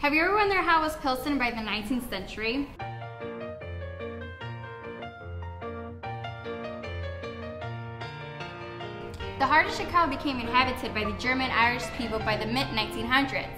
Have you ever wondered how was Pilsen by the 19th century? The heart of Chicago became inhabited by the German-Irish people by the mid-1900s.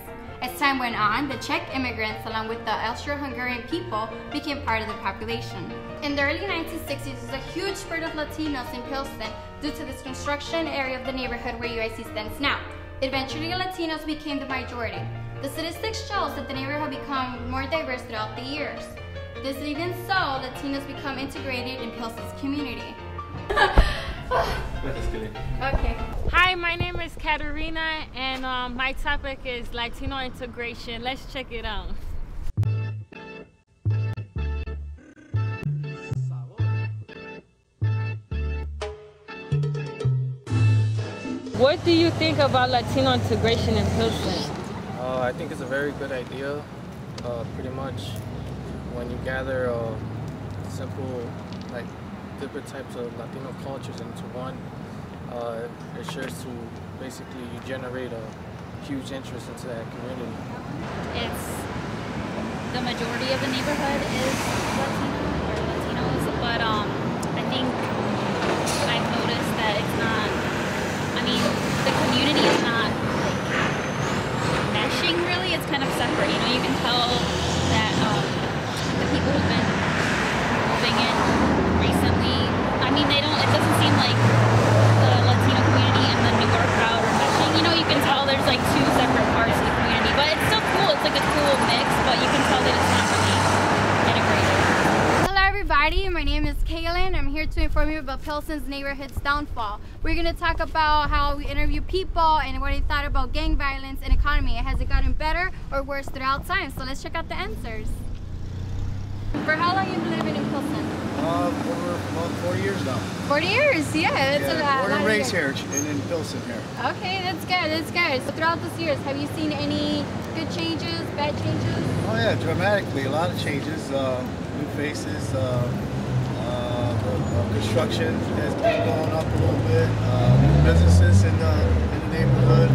As time went on, the Czech immigrants, along with the Austro-Hungarian people, became part of the population. In the early 1960s, there was a huge spread of Latinos in Pilsen due to this construction area of the neighborhood where UIC stands now. Eventually, Latinos became the majority. The statistics shows that the neighborhood became more diverse throughout the years. This even so, Latinos become integrated in Pilsen's community. Okay. Hi, my name is Katerina, and my topic is Latino integration. Let's check it out. What do you think about Latino integration in Pilsen? I think it's a very good idea. Pretty much when you gather simple, like different types of Latino cultures into one, it shares to basically you generate a huge interest into that community. It's the majority of the neighborhood is Latino or Latinos, but I think I've noticed that it's not, I mean, the community is not like meshing really, it's kind of separate, you know, you can tell that the people who've been moving in recently, I mean, it doesn't seem like the Latino community and the newer crowd are meshing, you know, you can tell there's like two separate parts of the community, but it's still cool, it's like a cool mix, but you can tell that it's not really integrated. Hello everybody, my name is Kaylin. I'm here to inform you about Pilsen's neighborhood's downfall. We're going to talk about how we interview people and what they thought about gang violence and economy. Has it gotten better or worse throughout time? So let's check out the answers. For how long have you been living in Pilsen? Over about 40 years now. 40 years, yeah, that's a lot. Born and raised here in Pilsen here. Okay, that's good, that's good. So throughout these years, have you seen any good changes, bad changes? Oh yeah, dramatically, a lot of changes, new faces, construction has been going up a little bit, new businesses in the neighborhood,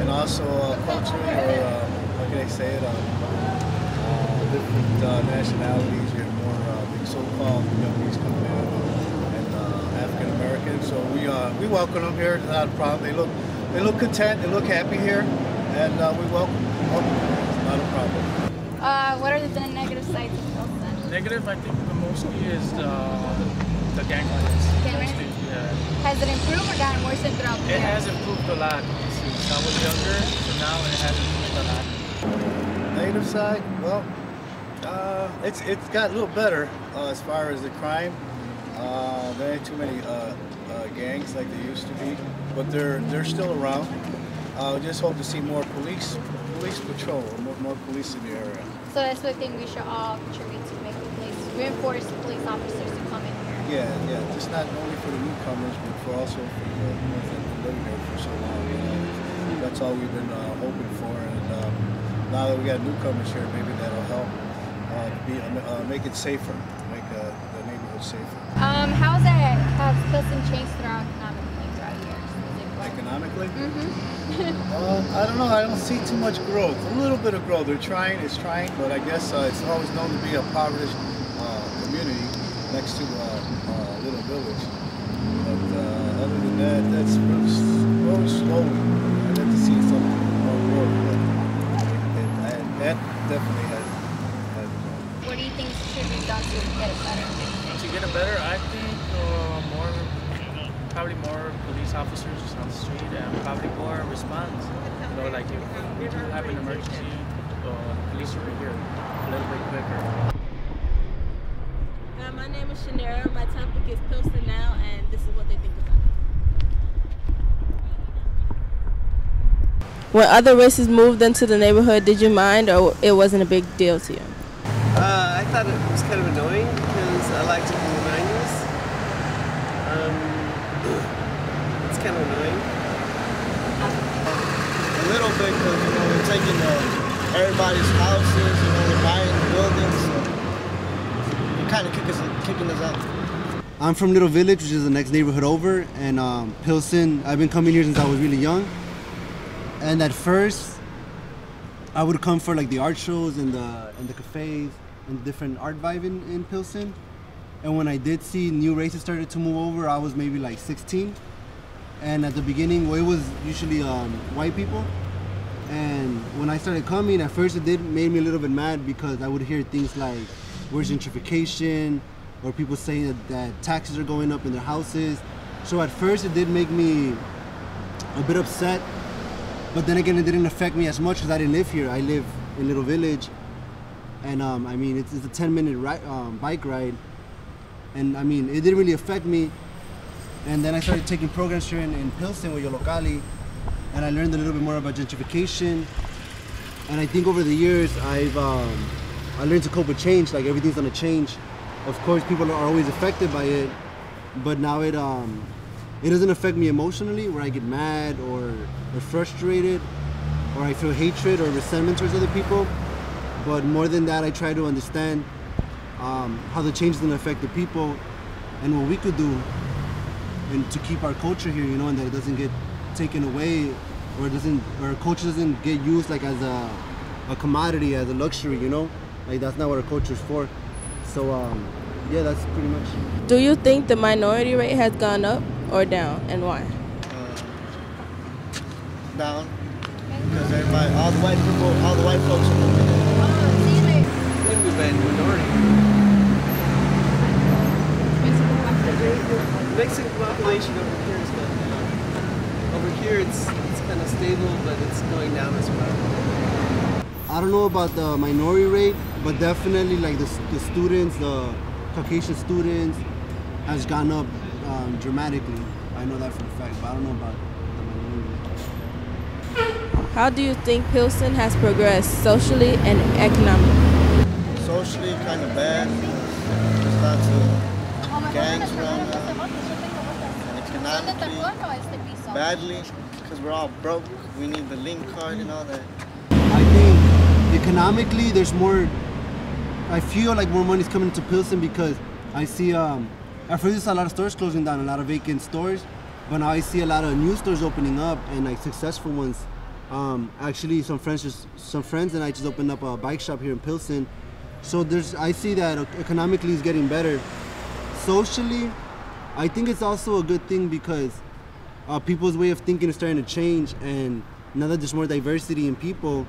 and also culturally, or how can I say it, different nationalities. You have more the so-called Vietnamese coming in, and African Americans. So we welcome them here. Not a problem. They look content. They look happy here, and we welcome them. Not a problem. What are the negative sides of Pilsen? Negative, I think the mostly is the gang violence. Yeah. Has it improved or gotten worse throughout the years? It has improved a lot. Since I was younger, so now it has improved a lot. Negative side, well, it's got a little better as far as the crime. There ain't too many gangs like there used to be, but they're still around. We just hope to see more police patrol, more police in the area. So that's what I think we should all contribute to make the police, reinforce the police officers to come in here. Yeah, just not only for the newcomers, but for also for the ones that have been living here for so long. You know, that's all we've been hoping for, and now that we got newcomers here, maybe that'll help make it safer, make the neighborhood safer. Has Pilsen changed economically throughout years? Economically? Mm-hmm. I don't know. I don't see too much growth. A little bit of growth. It's trying, but I guess it's always known to be a impoverished community next to a little village. But other than that, that's really slowly. I'd like to see some more growth, but that definitely has grown. What do you think should be done to get it better? To get it better, I think probably more police officers on the street and probably more response. You know, like if we do have an emergency, police will be here a little bit quicker. My name is Shanera. My topic is Pilsen now, and this is what they think about it. When other races moved into the neighborhood, did you mind, or it wasn't a big deal to you? I thought it was kind of annoying because I like to be minors. It's kind of annoying. A little bit because, you know, we're taking everybody's houses, you know, we're buying buildings, so you're kind of kicking us out. I'm from Little Village, which is the next neighborhood over, and Pilsen, I've been coming here since I was really young. And at first, I would come for like the art shows and the cafes and different art vibe in Pilsen. And when I did see new races started to move over, I was maybe like 16. And at the beginning, well, it was usually white people. And when I started coming, at first it made me a little bit mad because I would hear things like, where's gentrification? Or people saying that taxes are going up in their houses. So at first it did make me a bit upset. But then again, it didn't affect me as much because I didn't live here. I live in Little Village. And I mean, it's a 10-minute bike ride. And I mean, it didn't really affect me. And then I started taking programs here in Pilsen with Yolocali. And I learned a little bit more about gentrification. And I think over the years, I learned to cope with change. Like, everything's gonna change. Of course, people are always affected by it. But now it doesn't affect me emotionally, where I get mad or frustrated, or I feel hatred or resentment towards other people. But more than that, I try to understand how the change is going to affect the people and what we could do and to keep our culture here, you know, and that it doesn't get taken away, or our culture doesn't get used like as a commodity, as a luxury, you know? Like, that's not what our culture is for. So yeah, that's pretty much. Do you think the minority rate has gone up or down, and why? Down. Because everybody, all the white folks are moving in. I think we've been minority. The Mexican population over here is going down. Over here it's kind of stable, but it's going down as well. I don't know about the minority rate, but definitely like the students, the Caucasian students has gone up dramatically. I know that for a fact, but I don't know about the minority rate. How do you think Pilsen has progressed socially and economically? Socially, kind of bad. There's lots of gangs around now. And economically, badly, because we're all broke. We need the link card and all that. I think economically, there's more. I feel like more money is coming to Pilsen because I see. At first, there's a lot of stores closing down, a lot of vacant stores, but now I see a lot of new stores opening up and like successful ones. Actually, some friends and I just opened up a bike shop here in Pilsen. So I see that economically it's getting better. Socially, I think it's also a good thing because people's way of thinking is starting to change, and now that there's more diversity in people,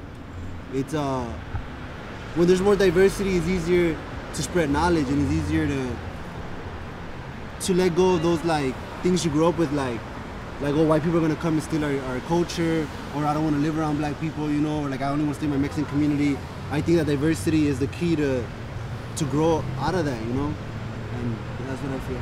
it's when there's more diversity, it's easier to spread knowledge, and it's easier to let go of those like things you grew up with, like oh, white people are gonna come and steal our culture, or I don't want to live around black people, you know, or like I only want to stay in my Mexican community. I think that diversity is the key to grow out of that, you know, and that's what I feel.